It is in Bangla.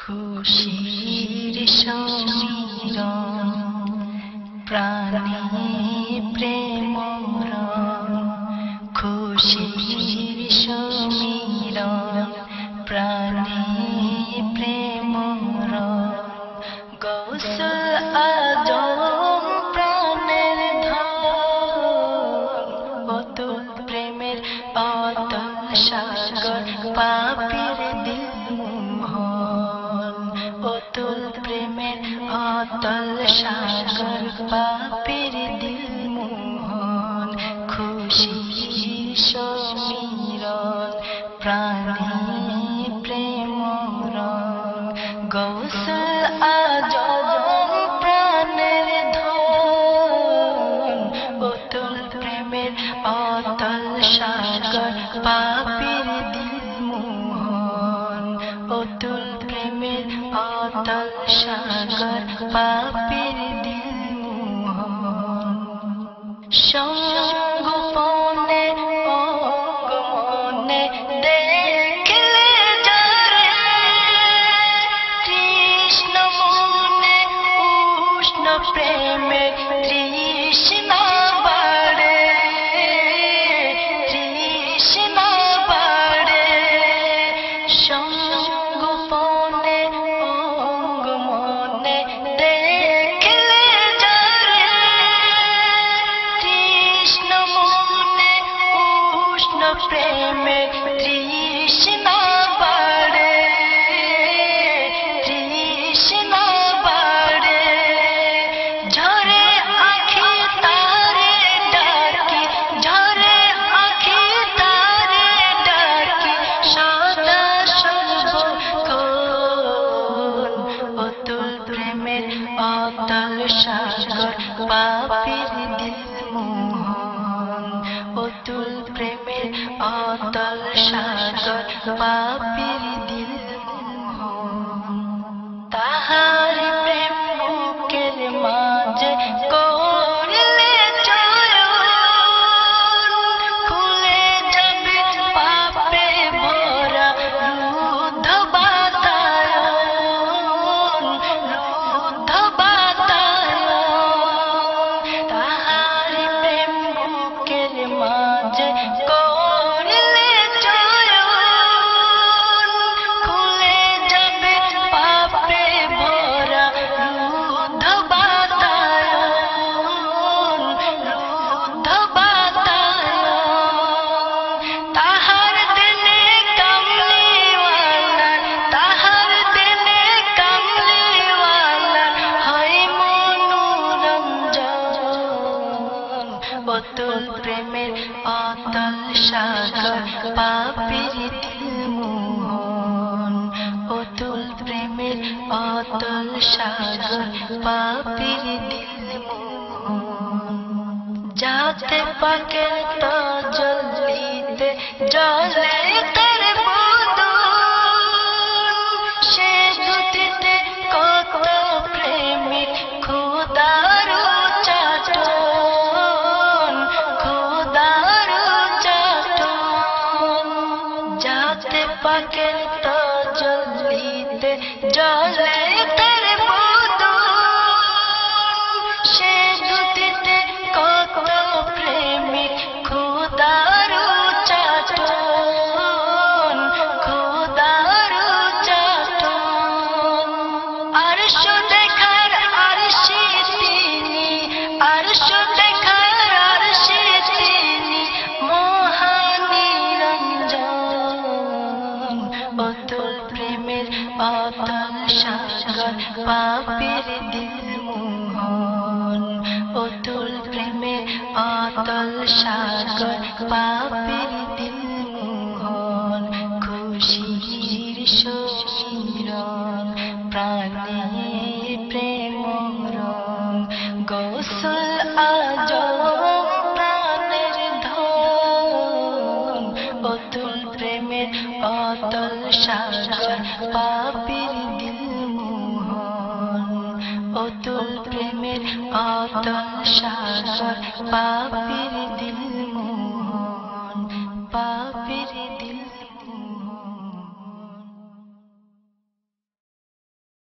খুশির সমীরণ প্রাণে প্রেম রং, খুশির সমীরণ প্রাণে প্রেম রং। গৌসুল আজম প্রাণের ধন, অতুল প্রেমের অতল সাগর পাপীর দিল মোহন, অতুল প্রেমের অতল সাগর পাপীর দিল মোহন। খুশির সমীরণ প্রাণে প্রেম রং, গৌসুল আজম প্রাণের ধন, অতুল প্রেমের অতল সাগর পাপীর দিল মোহন, অতুল প্রেমের অতল সাগর পাপীর দিল মোহন। সঙ্গোপনে অঙ্গমনে দেখলে যারে, কৃষ্ণ মনে উষ্ণ প্রেমে তৃষ্ণা বাড়ে, তৃষ্ণা বাড়ে। সঙ্গোপনে অঙ্গমনে দেখলে যারে, কৃষ্ণ মনে উষ্ণ প্রেমে তৃষ্ণা বাড়ে, তৃষ্ণা বাড়ে। ঝরে আঁখি তারে ডাকি, ঝরে আঁখি তারে ডাকি, সদা সর্বক্ষণ। অতুল প্রেমের অতল সাগর পাপীর দিল মোহন, অতুল প্রেমের অতল সাগর পাপীর দিল মোহন। তাহার প্রেম বুকের মাঝে করলে চয়ন, খুলে যাবে পাপে ভরা রুদ্ধ বাতায়ন, রুদ্ধ বাতায়ন। তাহার প্রেম বুকের মাঝে করলে চয়ন, খুলে যাবে পাপে ভরা রুদ্ধ বাতায়ন, রুদ্ধ বাতায়ন। তাহার দিনে কামলিওয়ালা, তাহার দিনে কামলিওয়ালা হয় মনোরঞ্জন। অতুল প্রেমের অতল সাগর পাপীর দিল মোহন, অতুল প্রেমের অতল সাগর পাপীর দিল মোহন। যাতে পাকে তাজল্লিতে জলে তার বদন, সে দুটিতে কত প্রেমিক খোদার চাটন, খোদার চাটন। যাতে পাকে তাজল্লিতে জলে তার বদন, সে দুটিতে কত প্রেমিক খোদার চাটন, খোদার চাটন। আরশ দেখার আরশে তিনি, আরশ দেখার আরশে তিনি মহানিরঞ্জন। অতুল প্রেমের অতল সাগর পাপীর দিল মোহন, অতুল প্রেমের অতল সাগর পাপীর দিল মোহন। খুশির সমীরণ প্রাণে প্রেম রং, গৌসুল আজম প্রাণের ধন, অতুল প্রেমের অতল সাগর পাপীর দিল মোহন, অতুল প্রেমের অতল সাগর পাপীর দিল